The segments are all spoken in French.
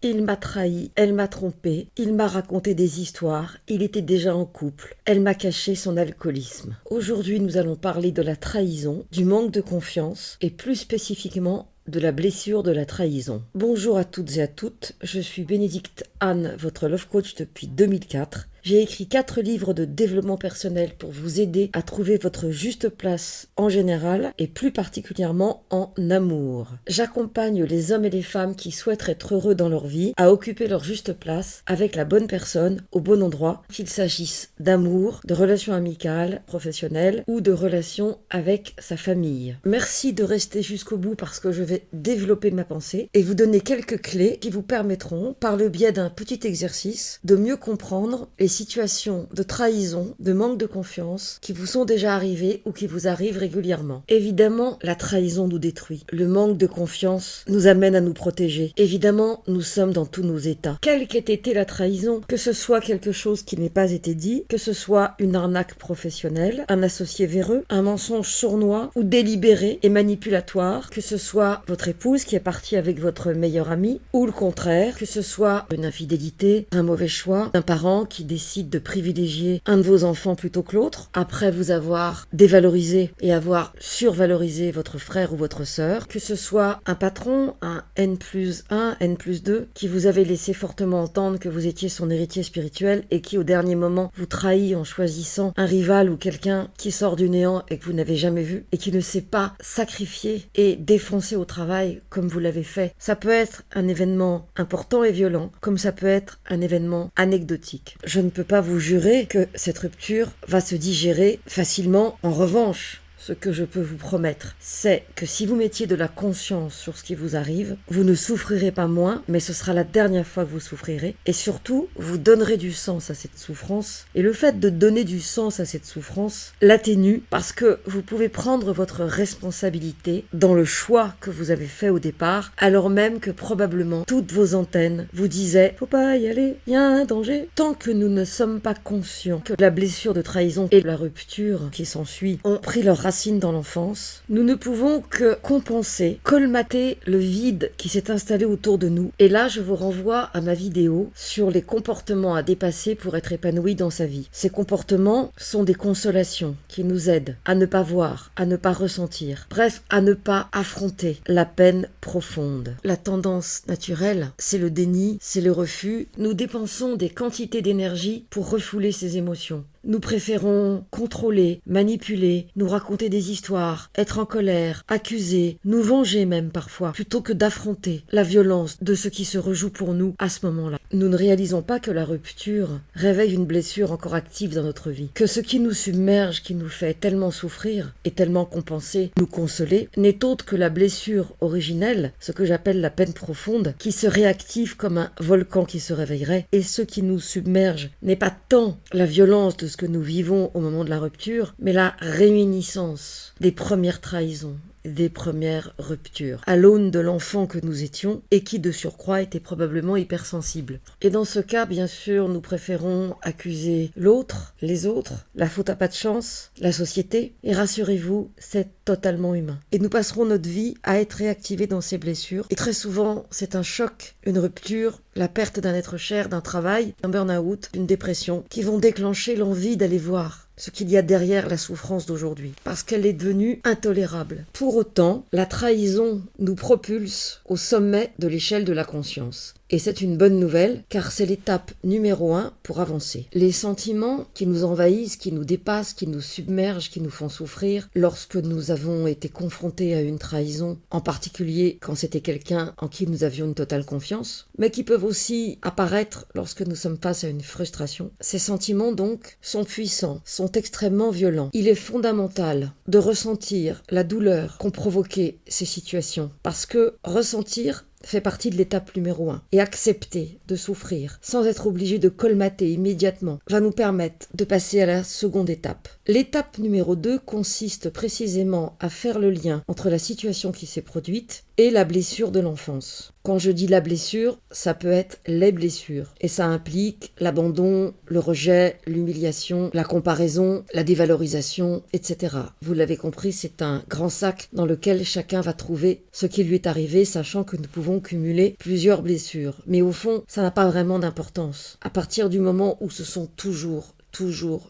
Il m'a trahi, elle m'a trompé, il m'a raconté des histoires, il était déjà en couple, elle m'a caché son alcoolisme. Aujourd'hui, nous allons parler de la trahison, du manque de confiance et plus spécifiquement de la blessure de la trahison. Bonjour à toutes et à toutes, je suis Bénédicte Anne, votre love coach depuis 2004. J'ai écrit 4 livres de développement personnel pour vous aider à trouver votre juste place en général et plus particulièrement en amour. J'accompagne les hommes et les femmes qui souhaitent être heureux dans leur vie à occuper leur juste place avec la bonne personne au bon endroit, qu'il s'agisse d'amour, de relations amicales, professionnelles ou de relations avec sa famille. Merci de rester jusqu'au bout parce que je vais développer ma pensée et vous donner quelques clés qui vous permettront, par le biais d'un petit exercice, de mieux comprendre les situations de trahison, de manque de confiance qui vous sont déjà arrivées ou qui vous arrivent régulièrement. Évidemment, la trahison nous détruit. Le manque de confiance nous amène à nous protéger. Évidemment, nous sommes dans tous nos états. Quelle qu'ait été la trahison, que ce soit quelque chose qui n'ait pas été dit, que ce soit une arnaque professionnelle, un associé véreux, un mensonge sournois ou délibéré et manipulatoire, que ce soit votre épouse qui est partie avec votre meilleur ami, ou le contraire, que ce soit une infidélité, un mauvais choix, un parent qui décide de privilégier un de vos enfants plutôt que l'autre, après vous avoir dévalorisé et avoir survalorisé votre frère ou votre sœur, que ce soit un patron, un N+1, N+2, qui vous avait laissé fortement entendre que vous étiez son héritier spirituel et qui au dernier moment vous trahit en choisissant un rival ou quelqu'un qui sort du néant et que vous n'avez jamais vu et qui ne sait pas sacrifier et défoncer au travail comme vous l'avez fait. Ça peut être un événement important et violent, comme ça peut être un événement anecdotique. Je ne peux pas vous jurer que cette rupture va se digérer facilement. En revanche, ce que je peux vous promettre, c'est que si vous mettiez de la conscience sur ce qui vous arrive, vous ne souffrirez pas moins, mais ce sera la dernière fois que vous souffrirez. Et surtout, vous donnerez du sens à cette souffrance. Et le fait de donner du sens à cette souffrance l'atténue parce que vous pouvez prendre votre responsabilité dans le choix que vous avez fait au départ, alors même que probablement toutes vos antennes vous disaient « faut pas y aller, il y a un danger ». Tant que nous ne sommes pas conscients que la blessure de trahison et la rupture qui s'ensuit ont pris leur racine dans l'enfance, nous ne pouvons que compenser, colmater le vide qui s'est installé autour de nous. Et là, je vous renvoie à ma vidéo sur les comportements à dépasser pour être épanoui dans sa vie. Ces comportements sont des consolations qui nous aident à ne pas voir, à ne pas ressentir, bref, à ne pas affronter la peine profonde. La tendance naturelle, c'est le déni, c'est le refus. Nous dépensons des quantités d'énergie pour refouler ces émotions. Nous préférons contrôler, manipuler, nous raconter des histoires, être en colère, accuser, nous venger même parfois, plutôt que d'affronter la violence de ce qui se rejoue pour nous à ce moment-là. Nous ne réalisons pas que la rupture réveille une blessure encore active dans notre vie, que ce qui nous submerge, qui nous fait tellement souffrir et tellement compenser, nous consoler, n'est autre que la blessure originelle, ce que j'appelle la peine profonde, qui se réactive comme un volcan qui se réveillerait, et ce qui nous submerge n'est pas tant la violence de ce que nous vivons au moment de la rupture, mais la réminiscence des premières trahisons, des premières ruptures, à l'aune de l'enfant que nous étions et qui de surcroît était probablement hypersensible. Et dans ce cas, bien sûr, nous préférons accuser l'autre, les autres, la faute à pas de chance, la société, et rassurez-vous, c'est totalement humain. Et nous passerons notre vie à être réactivés dans ces blessures, et très souvent, c'est un choc, une rupture, la perte d'un être cher, d'un travail, d'un burn-out, d'une dépression, qui vont déclencher l'envie d'aller voir ce qu'il y a derrière la souffrance d'aujourd'hui, parce qu'elle est devenue intolérable. Pour autant, la trahison nous propulse au sommet de l'échelle de la conscience. Et c'est une bonne nouvelle, car c'est l'étape numéro 1 pour avancer. Les sentiments qui nous envahissent, qui nous dépassent, qui nous submergent, qui nous font souffrir, lorsque nous avons été confrontés à une trahison, en particulier quand c'était quelqu'un en qui nous avions une totale confiance, mais qui peuvent aussi apparaître lorsque nous sommes face à une frustration. Ces sentiments donc sont puissants, sont extrêmement violents. Il est fondamental de ressentir la douleur qu'ont provoqué ces situations, parce que ressentir fait partie de l'étape numéro 1. Et accepter de souffrir sans être obligé de colmater immédiatement va nous permettre de passer à la seconde étape. L'étape numéro 2 consiste précisément à faire le lien entre la situation qui s'est produite et la blessure de l'enfance. Quand je dis la blessure, ça peut être les blessures. Et ça implique l'abandon, le rejet, l'humiliation, la comparaison, la dévalorisation, etc. Vous l'avez compris, c'est un grand sac dans lequel chacun va trouver ce qui lui est arrivé, sachant que nous pouvons cumuler plusieurs blessures. Mais au fond, ça n'a pas vraiment d'importance. À partir du moment où ce sont toujours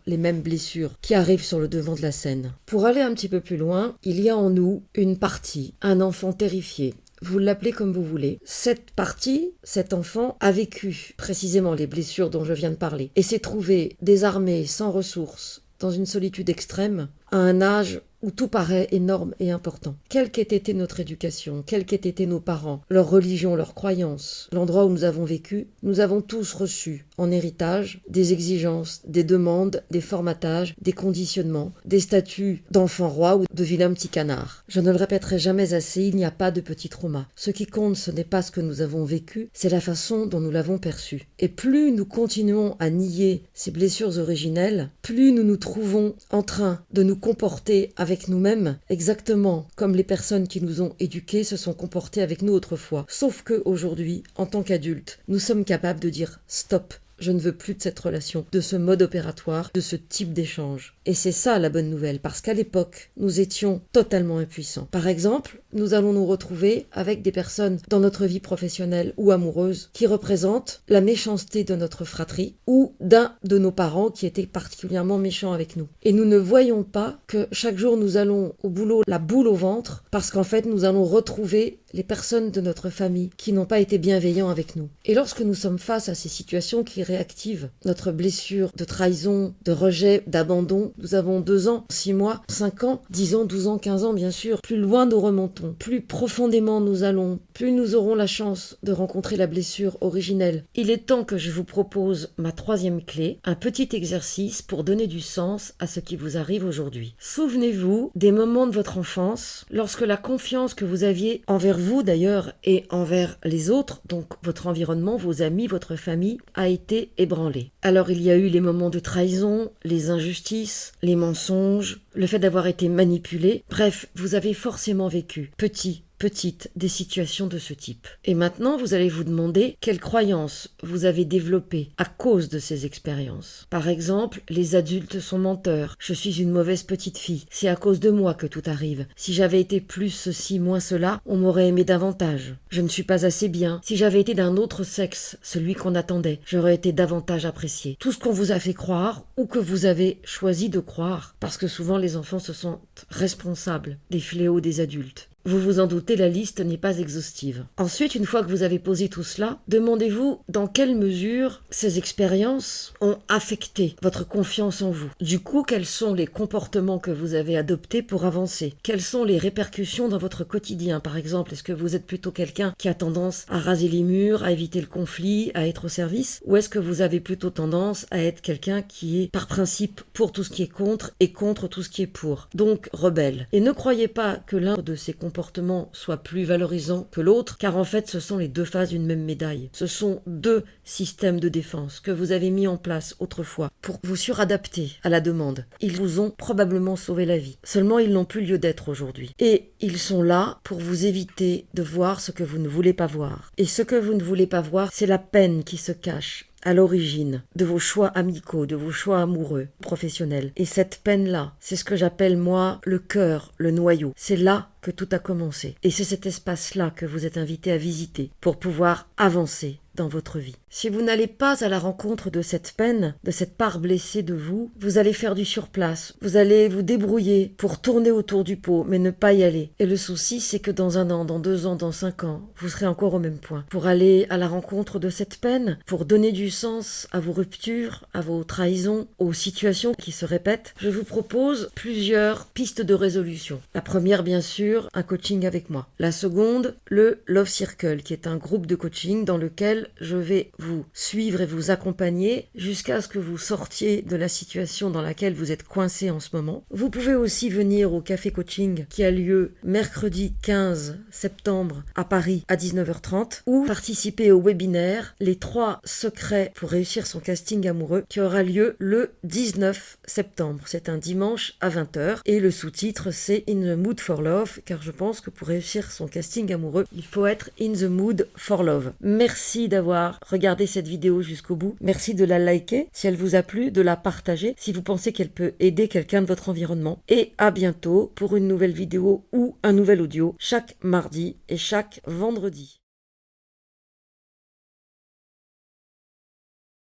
les mêmes blessures qui arrivent sur le devant de la scène. Pour aller un petit peu plus loin, il y a en nous une partie, un enfant terrifié. Vous l'appelez comme vous voulez. Cette partie, cet enfant, a vécu précisément les blessures dont je viens de parler et s'est trouvé désarmé, sans ressources, dans une solitude extrême, à un âge où tout paraît énorme et important. Quelle qu'ait été notre éducation, quels qu'aient été nos parents, leur religion, leurs croyances, l'endroit où nous avons vécu, nous avons tous reçu en héritage des exigences, des demandes, des formatages, des conditionnements, des statuts d'enfant roi ou de vilain petit canard. Je ne le répéterai jamais assez, il n'y a pas de petit trauma. Ce qui compte, ce n'est pas ce que nous avons vécu, c'est la façon dont nous l'avons perçu. Et plus nous continuons à nier ces blessures originelles, plus nous nous trouvons en train de nous comporter avec nous-mêmes exactement comme les personnes qui nous ont éduqués se sont comportées avec nous autrefois. Sauf que aujourd'hui, en tant qu'adultes, nous sommes capables de dire stop. Je ne veux plus de cette relation, de ce mode opératoire, de ce type d'échange. Et c'est ça la bonne nouvelle, parce qu'à l'époque, nous étions totalement impuissants. Par exemple, nous allons nous retrouver avec des personnes dans notre vie professionnelle ou amoureuse qui représentent la méchanceté de notre fratrie ou d'un de nos parents qui était particulièrement méchant avec nous. Et nous ne voyons pas que chaque jour nous allons au boulot la boule au ventre parce qu'en fait nous allons retrouver les personnes de notre famille qui n'ont pas été bienveillants avec nous. Et lorsque nous sommes face à ces situations qui réactivent notre blessure de trahison, de rejet, d'abandon, nous avons 2 ans, 6 mois, 5 ans, 10 ans, 12 ans, 15 ans bien sûr, plus loin nous remontons, plus profondément nous allons, plus nous aurons la chance de rencontrer la blessure originelle. Il est temps que je vous propose ma 3e clé, un petit exercice pour donner du sens à ce qui vous arrive aujourd'hui. Souvenez-vous des moments de votre enfance lorsque la confiance que vous aviez envers vous d'ailleurs et envers les autres, donc votre environnement, vos amis, votre famille, a été ébranlée. Alors il y a eu les moments de trahison, les injustices, les mensonges, le fait d'avoir été manipulé. Bref, vous avez forcément vécu, petite, des situations de ce type. Et maintenant, vous allez vous demander quelles croyances vous avez développées à cause de ces expériences. Par exemple, les adultes sont menteurs. Je suis une mauvaise petite fille. C'est à cause de moi que tout arrive. Si j'avais été plus ceci, moins cela, on m'aurait aimé davantage. Je ne suis pas assez bien. Si j'avais été d'un autre sexe, celui qu'on attendait, j'aurais été davantage appréciée. Tout ce qu'on vous a fait croire ou que vous avez choisi de croire, parce que souvent les enfants se sentent responsables des fléaux des adultes. Vous vous en doutez, la liste n'est pas exhaustive. Ensuite, une fois que vous avez posé tout cela, demandez-vous dans quelle mesure ces expériences ont affecté votre confiance en vous. Du coup, quels sont les comportements que vous avez adoptés pour avancer? Quelles sont les répercussions dans votre quotidien? Par exemple, est-ce que vous êtes plutôt quelqu'un qui a tendance à raser les murs, à éviter le conflit, à être au service? Ou est-ce que vous avez plutôt tendance à être quelqu'un qui est par principe pour tout ce qui est contre et contre tout ce qui est pour? Donc, rebelle. Et ne croyez pas que l'un de ces comportements soit plus valorisant que l'autre, car en fait ce sont les 2 faces d'une même médaille. Ce sont 2 systèmes de défense que vous avez mis en place autrefois pour vous suradapter à la demande. Ils vous ont probablement sauvé la vie. Seulement ils n'ont plus lieu d'être aujourd'hui. Et ils sont là pour vous éviter de voir ce que vous ne voulez pas voir. Et ce que vous ne voulez pas voir, c'est la peine qui se cache à l'origine de vos choix amicaux, de vos choix amoureux, professionnels. Et cette peine-là, c'est ce que j'appelle moi le cœur, le noyau. C'est là que tout a commencé. Et c'est cet espace-là que vous êtes invité à visiter pour pouvoir avancer dans votre vie. Si vous n'allez pas à la rencontre de cette peine, de cette part blessée de vous, vous allez faire du surplace. Vous allez vous débrouiller pour tourner autour du pot, mais ne pas y aller. Et le souci, c'est que dans 1 an, dans 2 ans, dans 5 ans, vous serez encore au même point. Pour aller à la rencontre de cette peine, pour donner du sens à vos ruptures, à vos trahisons, aux situations qui se répètent, je vous propose plusieurs pistes de résolution. La première, bien sûr, un coaching avec moi. La seconde, le Love Circle, qui est un groupe de coaching dans lequel je vais vous suivre et vous accompagner jusqu'à ce que vous sortiez de la situation dans laquelle vous êtes coincé en ce moment. Vous pouvez aussi venir au café coaching qui a lieu mercredi 15 septembre à Paris à 19h30 ou participer au webinaire Les 3 secrets pour réussir son casting amoureux qui aura lieu le 19 septembre. C'est un dimanche à 20h et le sous-titre c'est In the Mood for Love positif, car je pense que pour réussir son casting amoureux, il faut être in the mood for love. Merci d'avoir regardé cette vidéo jusqu'au bout. Merci de la liker si elle vous a plu, de la partager si vous pensez qu'elle peut aider quelqu'un de votre environnement. Et à bientôt pour une nouvelle vidéo ou un nouvel audio chaque mardi et chaque vendredi.